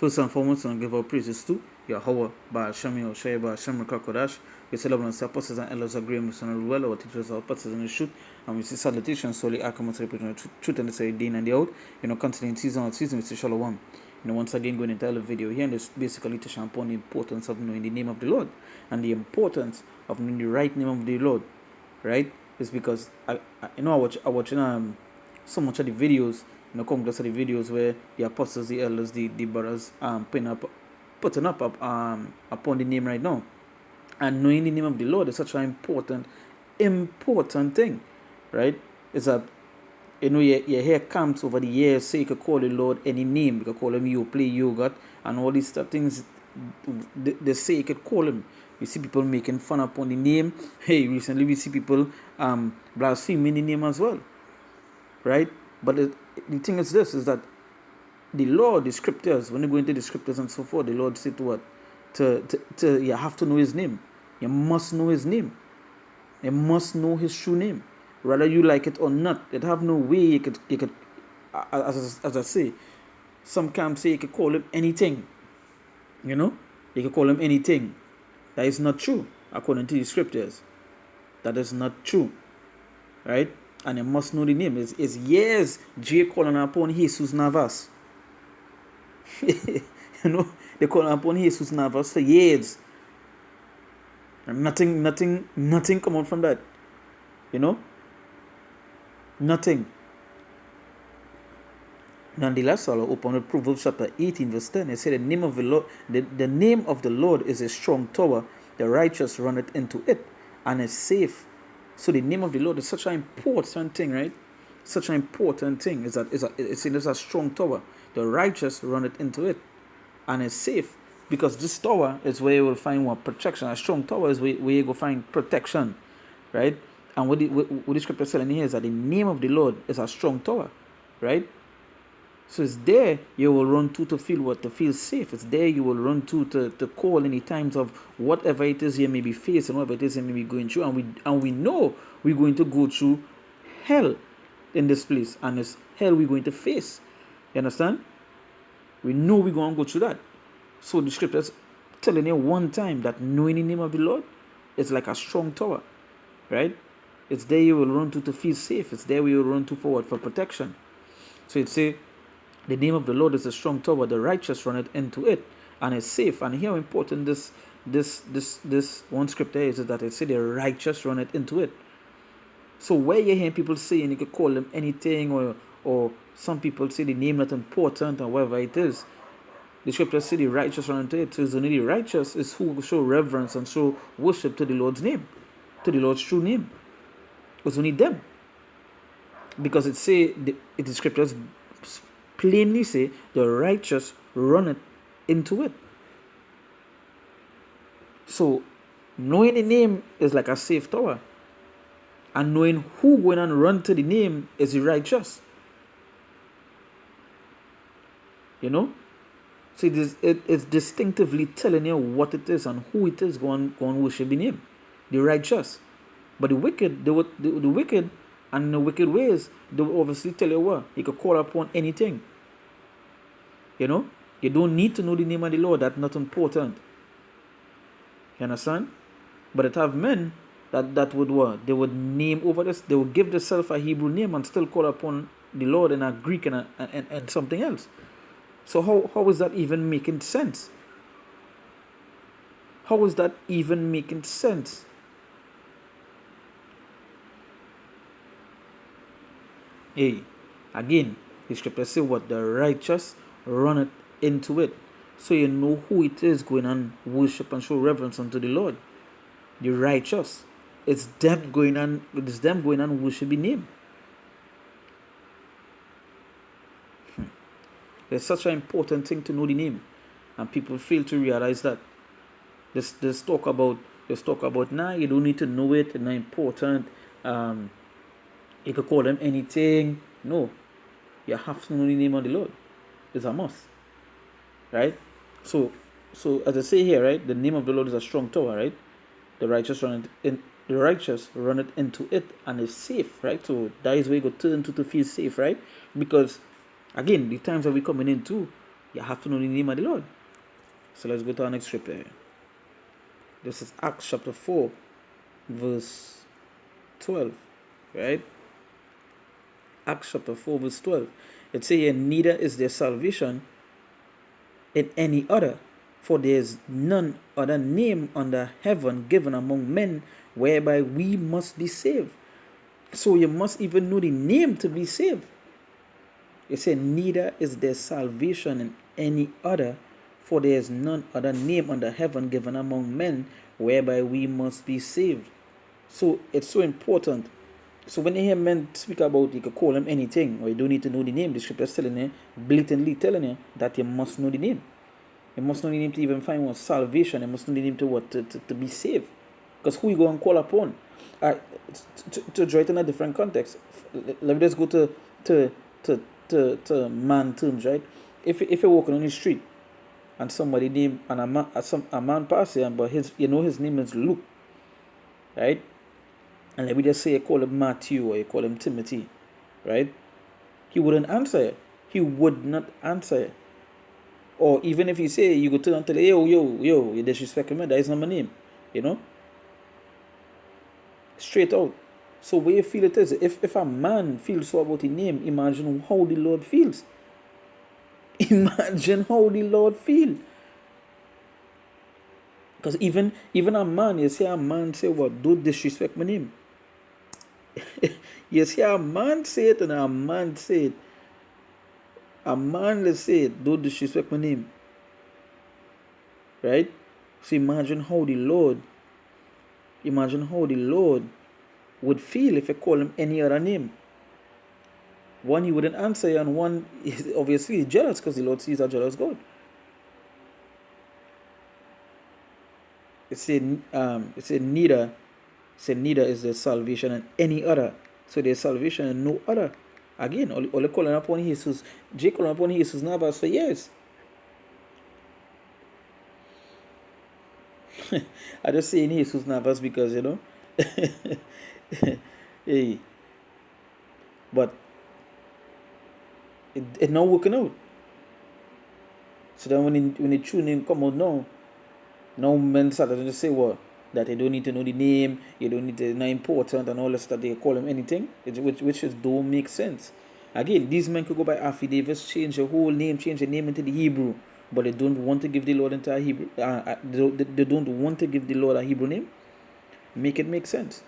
First and foremost, I give our praises to Yahweh, Ba'al Shemi, Oshai, Ba'al Kodash. We celebrate the apostles and elders of Graham, Son well, our teachers, our pastors in the shoot, and we see salutations solely Akamat representing truth and the say day and the out. Continuing season on season, we see Shalom. Once again, going into the video here, and it's basically to shine upon the importance of knowing the name of the Lord and the importance of knowing the right name of the Lord, right? It's because I watch so much of the videos, come to the videos where the apostles, the elders, the brothers putting up upon the name right now. And knowing the name of the Lord is such an important thing, right? It's a you hear camps over the years say you could call the Lord any name. You could call him you play yogurt and all these things. They say you could call him. You see people making fun upon the name. Hey, recently we see people blaspheming the name as well, right? But the thing is this, is that the Lord, the scriptures, when you go into the scriptures and so forth, the Lord said to what? You have to know his name. You must know his name. You must know his true name. Whether you like it or not, it have no way you could as I say, some camps say you could call him anything. You could call him anything. That is not true, according to the scriptures. That is not true. Right? And you must know the name. It's years J calling upon Jesus Navas. They call upon Jesus Navas for years. And nothing come out from that. Nothing. Nonetheless, I'll open with Proverbs chapter 18, verse 10. It said, the name of the Lord, the name of the Lord is a strong tower. The righteous runneth into it, and is safe. So the name of the Lord is such an important thing, right? Such an important thing is that it's a strong tower. The righteous runneth into it, and is safe. Because this tower is where you will find what protection. A strong tower is where you go find protection, right? And what the scripture is telling here is that the name of the Lord is a strong tower, right? So it's there you will run to feel what? To feel safe. It's there you will run to call in the times of whatever it is you may be facing, whatever it is you may be going through. And we know we're going to go through hell in this place. And it's hell we're going to face. You understand? We know we're going to go through that. So the scripture is telling you one time that knowing the name of the Lord is like a strong tower, right? It's there you will run to feel safe. It's there we will run to forward for protection. So it say, the name of the Lord is a strong tower. The righteous runneth into it, and is safe. And here how important this one scripture is that it say the righteous runneth into it. So where you hear people saying you could call them anything, or some people say the name not important, or whatever it is, the scripture say the righteous run into it. So it's only the righteous is who show reverence and show worship to the Lord's name, to the Lord's true name. It's only them. Because it say, the scriptures plainly say, the righteous runneth into it. So knowing the name is like a safe tower. And knowing who going and run to the name is the righteous. So it's distinctively telling you what it is and who it is going worship the name. The righteous. But the wicked, the wicked and the wicked ways, they will obviously tell you what? You can call upon anything. You don't need to know the name of the Lord. That's not important. You understand? But it have men that would what? They would name over this. They would give themselves a Hebrew name and still call upon the Lord in a Greek and something else. So how is that even making sense? How is that even making sense? Hey, again, the scripture say what? The righteous runneth into it. So you know who it is going and worship and show reverence unto the Lord. The righteous. It's them going and worshiping him. It's such an important thing to know the name. And people fail to realize that. There's talk about you don't need to know it, it's not important. You could call them anything. No. You have to know the name of the Lord. It's a must. Right? So as I say here, right, the name of the Lord is a strong tower, right? The righteous runneth into it and is safe, right? So that is where you go turn to feel safe, right? Because again, the times that we're coming into, You have to know the name of the Lord. So let's go to our next scripture here. This is Acts chapter 4, verse 12. Right? Acts chapter 4, verse 12. It says here, neither is there salvation in any other, for there is none other name under heaven given among men whereby we must be saved. So you must even know the name to be saved. It said, neither is there salvation in any other, for there is none other name under heaven given among men whereby we must be saved. So it's so important. So when you hear men speak about, you can call them anything, or you don't need to know the name, the scripture is telling you, blatantly telling you that you must know the name. You must know the name to even find what salvation. You must know the name to what to be saved. Because who you go and call upon? To draw it in a different context. Let me just go to man terms, right? If you're walking on the street and somebody name and a man passes, but his name is Luke, right? And let me just say you call him Matthew or you call him Timothy, right? He wouldn't answer. He would not answer. Or even if he say, you go to and tell him, yo, you disrespect me, that is not my name. Straight out. So where you feel it is, if a man feels so about his name, imagine how the Lord feels. Imagine how the Lord feels. Because even a man, you see a man say, what, don't disrespect my name. You see a man say it and a man say it. A man, let's say it, don't disrespect my name. Right? So imagine how the Lord would feel if I call him any other name. One, he wouldn't answer, and one, obviously, he's jealous because the Lord sees a jealous God. It said neither is there salvation in any other. So there's salvation in no other. Again, all calling upon Jesus, Jay calling upon Jesus Navas for years. I just say Jesus Navas because hey, but it not working out. So then when the true name come out now men start to say what, that you don't need to know the name, you don't need to know important and all that stuff. They call him anything, which is don't make sense. Again, these men could go by affidavits, change the whole name, change the name into the Hebrew, but they don't want to give the Lord into a Hebrew. They don't want to give the Lord a Hebrew name. Make it make sense.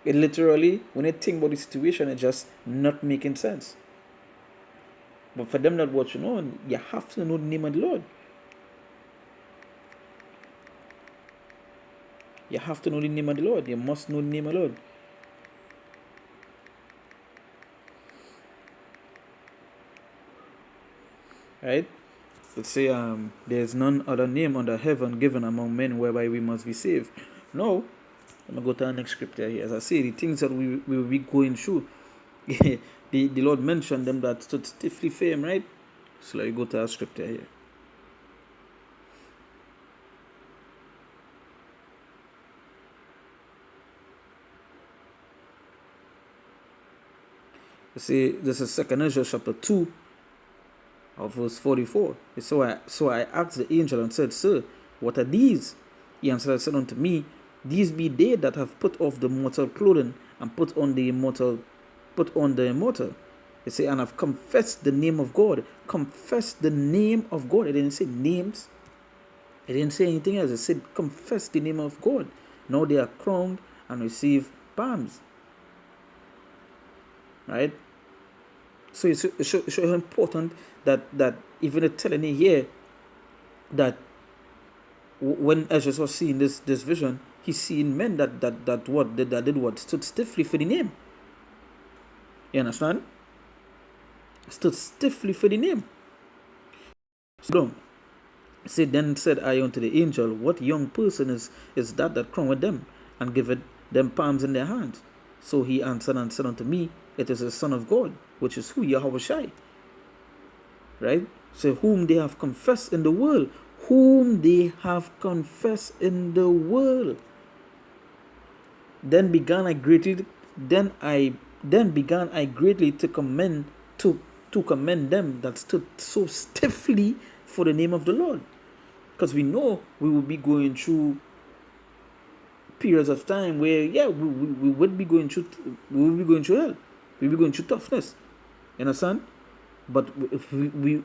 It literally, when you think about the situation, it's just not making sense. But for them not what you know, you have to know the name of the Lord. You have to know the name of the Lord. You must know the name of the Lord. Right? Let's say there's none other name under heaven given among men whereby we must be saved. No. I'm going to go to our next scripture here. As I say, the things that we will be going through, the Lord mentioned them that stood stiffly firm, right? So let me go to our scripture here. You see, this is 2 Ezra chapter 2, of verse 44. So I asked the angel and said, Sir, what are these? He answered and said unto me, These be they that have put off the mortal clothing and put on the immortal. He said, and have confessed the name of God. Confess the name of God. It didn't say names. It didn't say anything else. It said, confess the name of God. Now they are crowned and receive palms. Right? So it's so important that even telling you here that when Ezra was seeing this vision, he's seeing men that did what stood stiffly for the name. You understand? Stood stiffly for the name. So then said I unto the angel, What young person is that crowned them and giveth them palms in their hands? So he answered and said unto me, It is the Son of God, which is who? Yahushua. Right? So whom they have confessed in the world. Whom they have confessed in the world. Then began I greatly to commend to to commend them that stood so stiffly for the name of the Lord. Because we know we will be going through periods of time where, yeah, we would be going through, we will be going through hell. We'll be going through toughness. You understand? But if we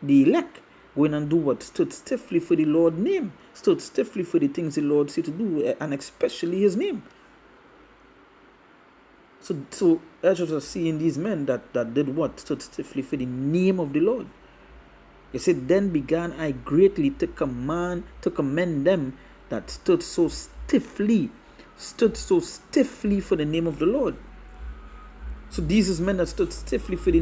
the elect, going and do what? Stood stiffly for the Lord's name. Stood stiffly for the things the Lord said to do, and especially his name. So as you are seeing these men that did what? Stood stiffly for the name of the Lord. He said, then began I greatly to commend them that stood so stiffly for the name of the Lord. So these is men that stood stiffly for the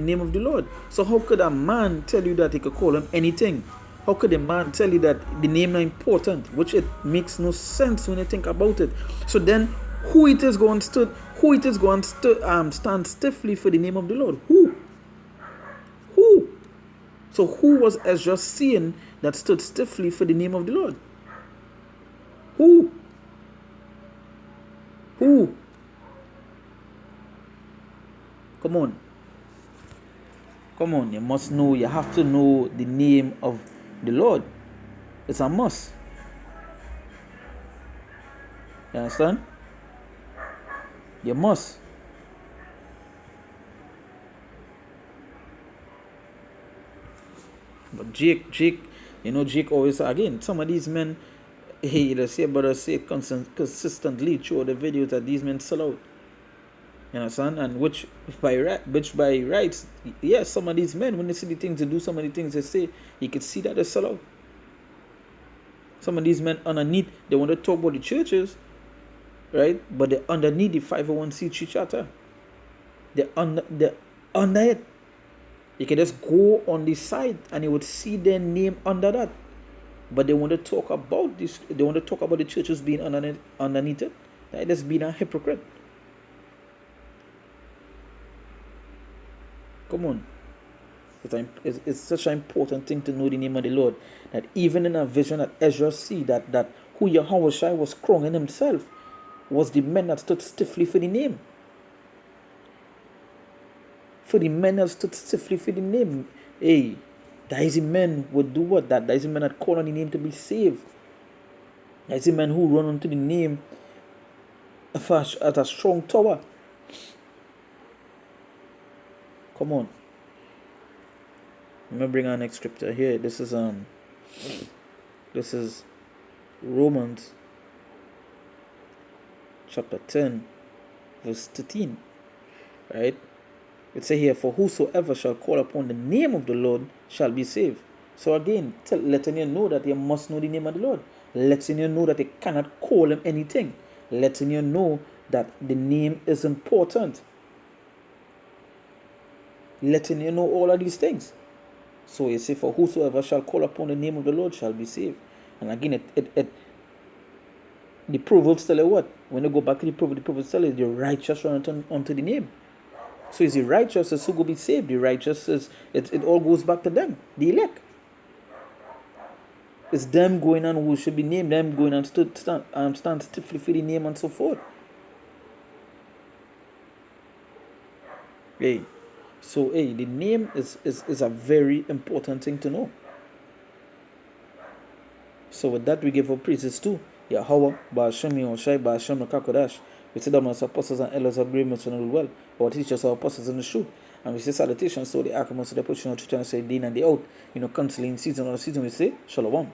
name of the Lord. So how could a man tell you that he could call him anything? How could a man tell you that the name is important? Which it makes no sense when you think about it. So then who it is going to stand stiffly for the name of the Lord? Who? So who was Ezra seeing that stood stiffly for the name of the Lord? Who? Come on, you must know, you have to know the name of the Lord. It's a must. You understand? You must. But Jake always, again, some of these men, they say, but I say consistently through the videos that these men sell out. You understand? And which by rights, yes, some of these men, when they see the things they do, some of the things they say, you can see that they sell out. Some of these men underneath, they want to talk about the churches, right? But they're underneath the 501c3 charter. They're under it. You can just go on the site and you would see their name under that. But they want to talk about this. They want to talk about the churches being underneath it. That is being a hypocrite. Come on. It's such an important thing to know the name of the Lord, that even in a vision that Ezra see that who Yahushua was crowning himself was the men that stood stiffly for the name. For the men that stood stiffly for the name. Hey, that is the men would do what? That is the men that call on the name to be saved. That is the men who run onto the name as a strong tower. Come on. Let me bring our next scripture here. This is Romans chapter 10, verse 13. Right? It says here, for whosoever shall call upon the name of the Lord shall be saved. So again, letting you know that you must know the name of the Lord. Letting you know that you cannot call him anything. Letting you know that the name is important. Letting you know all of these things. So you say, for whosoever shall call upon the name of the Lord shall be saved. And again, the Proverbs tell you what? When you go back to the Proverbs tell you the righteous run unto the name. So is the righteous who will be saved? The righteous it all goes back to them, the elect. It's them going on who should be named, them going and stand stiffly for the name and so forth. Hey. So the name is a very important thing to know. So with that we give our praises to Yahweh, Ba'ashem Yahushai, Ba'ashem Kakodash. We sit down as apostles and elders of agreements and well, our teachers are apostles in the truth. And we say salutations to the Akamos, the pushing out to say day and day out. Constantly in season or season we say Shalom.